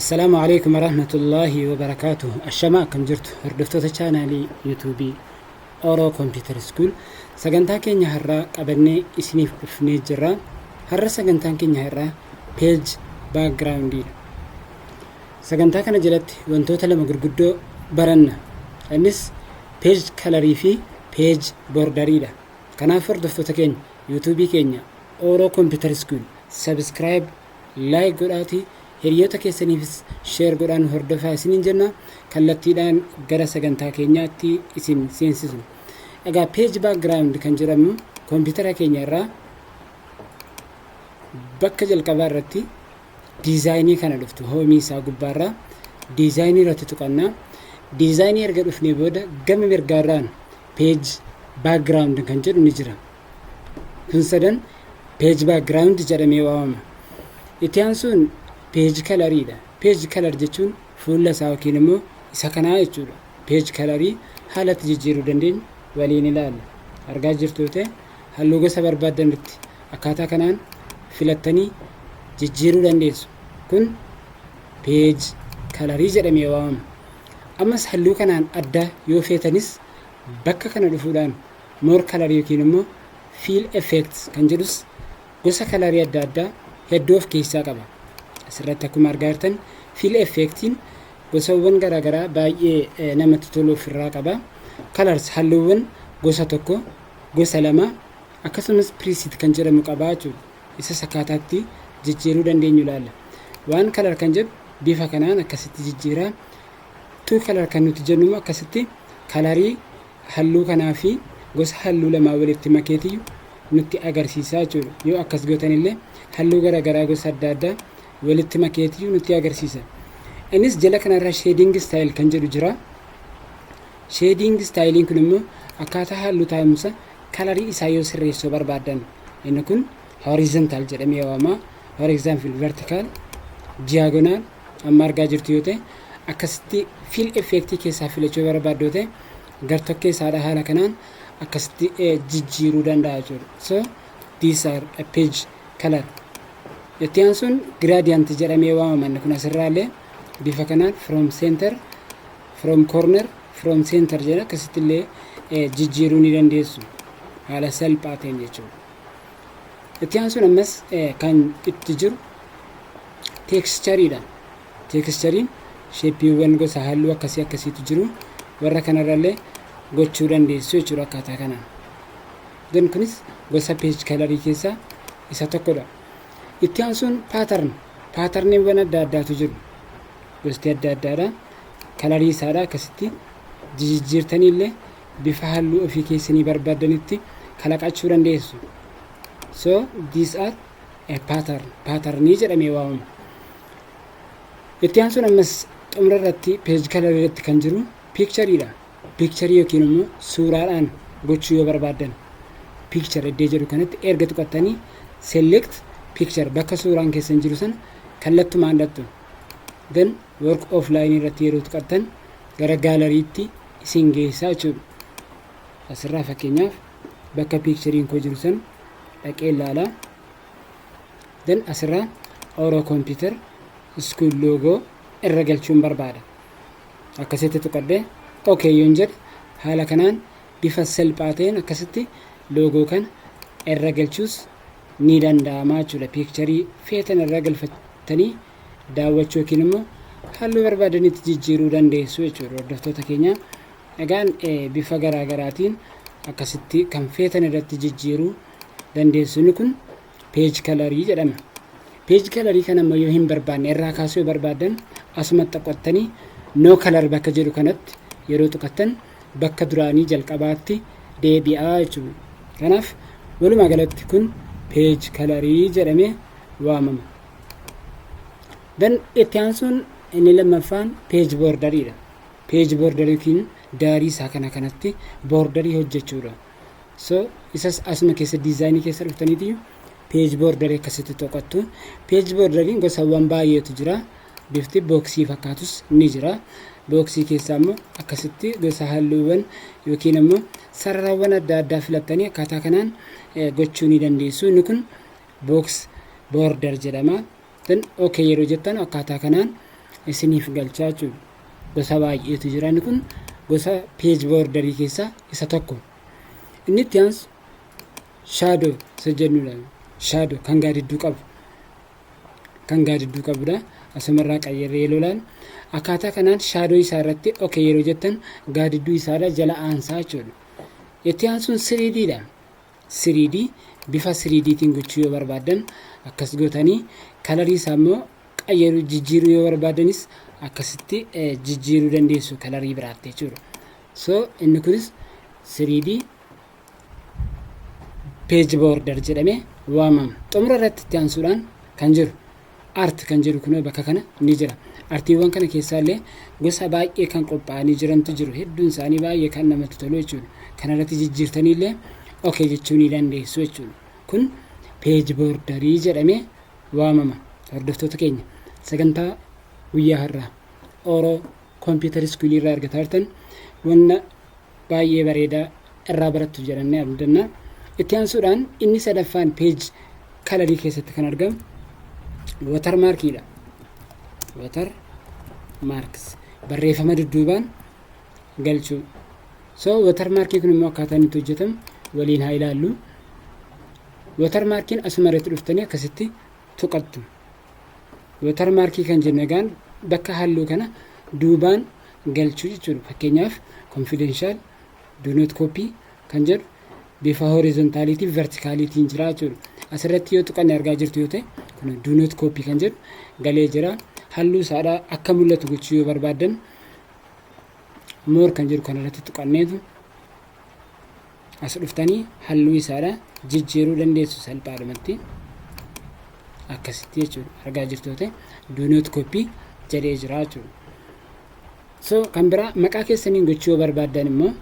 السلام عليكم ورحمة الله وبركاته. الشماء كم جرت هردفتو تشانالي يوتيوبي أورو كمبيوتر سكول سجنتا كينيا هرا قبلني اسمي فني جرا هرا سجنتا كينيا هرا page background سجنتا كنا جلت وانتو تلما غرغدو برنا انس page color في page border دا كنا فردفتو تكين يوتيوبي كينيا أورو كمبيوتر سكول سبسكرايب لايك غراتي hiriyoota keessaniifis share godhaan hordofaa isiniin jenna kallattiidhaan gara sagantaa keenyaatti isin seensisna. Egaa page background kan jedhamu kompiitara keenya irraa bakka jalqabaa irratti diizaayinii kana dhuftu hoomii isaa gubbaarraa diizaayinii irratti tuqannaa. Diizaayinii erga dhufnee booda gama mirgaarraan page background kan jedhu ni jira. Kun sadan page background jedhamee waamama. Itti aansuun page color ida. Page color jechuun fuula isaa yookiin immoo isa kanaa jechuudha. Page color haalatti jijjiiruu dandeenya waliin ilaalla. Argaa jirtu ta'e halluu gosa barbaadanitti akkaataa kanaan filattanii jijjiiruu dandeessu. Kun page color jedhamee waamama. Ammas halluu kanaan adda yoo feetanis bakka kana dhufuudhaan more color yookiin immoo fill effects kan jedhus gosa color adda addaa hedduu of keessaa qaba. Asirratti akkuma argaa jirtan fill effectiin gosawwan garaagaraa baay'ee namatti tolu ofirraa qaba. Colors halluuwwan gosa tokko gosa lama akkasumas preset kan jedhamu qaba jechuudha. Isa sakkaataatti jijjiiruu dandeenyu ilaalla. Waan color kan jedhu bifa kanaan akkasitti jijjiiraa. Two color kan nuti jennu akkasitti colorii halluu kanaa fi gosa halluu lamaa walitti makeetii nutti agarsiisaa jechuudha. Yoo akkas gootan illee halluu garaagaraa gosa adda addaa walitti makeetii nutti agarsiisa. Innis jala kanarra shading style kan jedhu jira. Shading stylein kun immoo akkaataa halluu taa'umsa colorii isaa yoo sirreessuu barbaadan inni kun horizontal jedhamee waamama. For example vertical, diagonal amma argaa jirtu yoo ta'e akkasitti fill effectii keessaa filachuu barbaaddu ta'e gartokkee isaadha haala kanaan akkasitti jijjiiruu danda'a jechuudha. So these are a page color. Itti aansuun gradient jedhamee waamaman kun asirraallee bifa kanaan from center, from corner, from center jedha akkasitti illee jijjiiruu ni dandeessu haala salphaa ta'een jechuudha. Itti aansuun ammas kan itti jiru textureidha. Texturein sheepiiwwan gosa halluu akkasiitu jiru warra kanarraallee gochuu dandeessu jechuudha akkaataa kanaan. Dan kunis gosa page colorii keessaa isa tokkodha. Itti aansuun paaternewwan adda addaatu jiru. Gosti adda addaadha. Colorii isaadha akkasitti jijjiirtanii illee bifa halluu ofii keessanii barbaadanitti kalaqachuu dandeessu. So these are a patternii jedhamee waamama. Itti aansuun ammas xumura irratti page color irratti kan jiru pictureidha. Picture yookiin immoo suuraadhaan gochuu yoo barbaadan picture iddoo jedhu kanatti erga tuqattanii select picture bakka suuraan keessan jiru sana kallattumaan dhattu. Then work offline irratti yeroo tuqattan gara gaalariitti isin geessaa jechuudha. Asirraa fakkeenyaaf bakka picturein koo jiru sana dhaqee ilaalaa. Then asirraa Oro Computer School logo irra galchuun barbaada. Akkasitti tuqadhee okay yoon jedhe haala kanaan bifa salphaa ta'een akkasitti logo kan irra galchuus ni danda'ama jechuudha. Picturii feetan irra galfatanii daawwachuu yookiin immoo halluu barbaadanitti jijjiiruu dandeessu jechuudha. Hordoftoota keenya egaan bifa garaagaraatiin akkasitti kan feetan irratti jijjiiruu dandeessu. Inni kun page colorii jedhama. Page colorii kana ammoo yoo hin barbaanne irraa kaasuu yoo barbaadan asumatti qottanii no color bakka jedhu kanatti yeroo tuqattan bakka duraanii jalqabaatti deebi'aa jechuudha. Kanaaf walumaa galatti kun page colorii jedhamee waamama. Dan itti aansuun inni lammaffaan page borderidha. Page border yookiin daarii isaa kanatti borderii hojjechuudha. So isas asuma keessa diizaayinii keessa dhuftaniiti page border akkasitti toqattu. Page borderiin gosawwan baay'eetu jira. Bifti booksii fakkaatus ni jira. Booksii keessaa immoo akkasitti gosa halluuwwan yookiin immoo sararawwan adda addaa filattanii akkaataa kanaan gochuu ni dandeessu. Inni kun box border jedhama. Then okay yeroo jettan akkaataa kanaan isiniif galchaa jechuudha. Gosa baay'eetu jira. Inni kun gosa page border keessaa isa tokko. Inni itti aansu shadow isa jennudha. Shadow kan gaadidduu qabu. Kan gaadidduu qabudha. Asumarraa qayyaree ilaalan akkaataa kanaan shadow isaa irratti okay yeroo jettan gaadidduu isaadha jala aansaa jechuudha. Itti aansuun 3D dha. 3D bifa 3Dtiin gochuu yoo barbaadan akkas gootanii kalarii isaa immoo qayyaruu jijjiiruu yoo barbaadanis akkasitti jijjiiruu dandeessu kalarii biraatti jechuudha. So inni kunis 3D page border jedhamee waamama. Xumura irratti itti aansuudhaan kan jiru art kan jedhu kun bakka kana ni jira. Artiiwwan kana keessaallee gosa baay'ee kan qophaa'anii jirantu jiru. Hedduun isaanii baay'ee kan namatti tolu jechuudha. Kana irratti jijjiirtaniillee okay jechuu ni dandeessu jechuudha. Kun page borderii jedhamee waamama. Hordoftoota keenya sagantaa guyyaa har'aa Oro Computer School irraa argataa jirtan wanna baay'ee bareedaa irraa barattu jedhannee abdanna. Itti aansuudhaan inni sadaffaan page kalarii keessatti kan argamu watermarkidha. Watermarks barreeffama dudduubaan galchuu. So watermarkii kun immoo akkaataa inni hojjetamu waliin haa ilaallu. Watermarkiin asuma irratti dhuftanii akkasitti tuqattu. Watermarkii kan jennu egaan bakka halluu kana duubaan galchuu jechuudha. Fakkeenyaaf confidential do not copy kan jedhu bifa horizontaliitii vertikaliitiin jira jechuudha. Asirratti yoo tuqanne argaa jirtu yoo ta'e kun do not copy kan jedhu galee jira. Halluu isaadha akka mul'atu gochuu yoo barbaadan more kan jedhu kanarratti tuqanneetu as dhuftanii halluu isaadha jijjiiruu dandeessu salphaadhumatti akkasitti jechuudha. Argaa jirtu yoo ta'e do not copy jedhee jira jechuudha. So kan biraa maqaa keessaniin gochuu yoo barbaadan immoo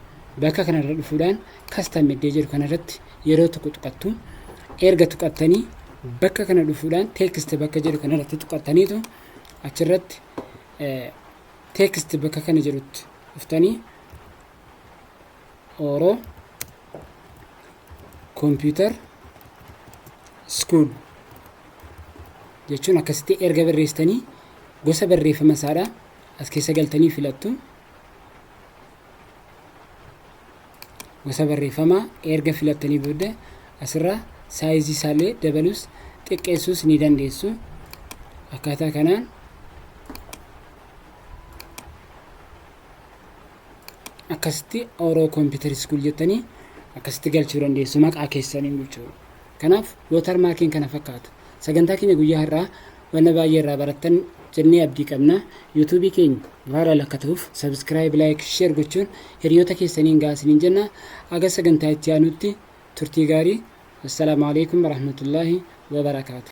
bakka kanarra dhufuudhaan custom iddoo jedhu kanarratti yeroo tokko tuqattu. Erga tuqattanii bakka kana dhufuudhaan text bakka jedhu kanarratti tuqattaniitu achirratti text bakka kana jedhutti dhuftanii Oro Computer School jechuun akkasitti erga barreessitanii gosa barreeffama isaadha as keessa galtanii filattu. Gosa barreeffamaa erga filattanii booda asirraa saayizii isaallee dabaluus xiqqeessuus ni dandeessu. Akkaataa kanaan akkasitti Oro Computer School jettanii akkasitti galchuu dandeessu maqaa keessaniin jechuudha. Kanaaf watermarkiin kana fakkaata. Sagantaa keenya guyyaa har'aa wanna baay'ee irraa barattan jennee abdii qabna. YouTube keenya vaayiraal akka ta'uuf subscribe, like, share gochuun hiriyoota keessaniin gaasiniin jenna. Aga sagantaa itti aanutti turtii gaarii. Assalaamu alaykum warahmatullahi wabarakatuh.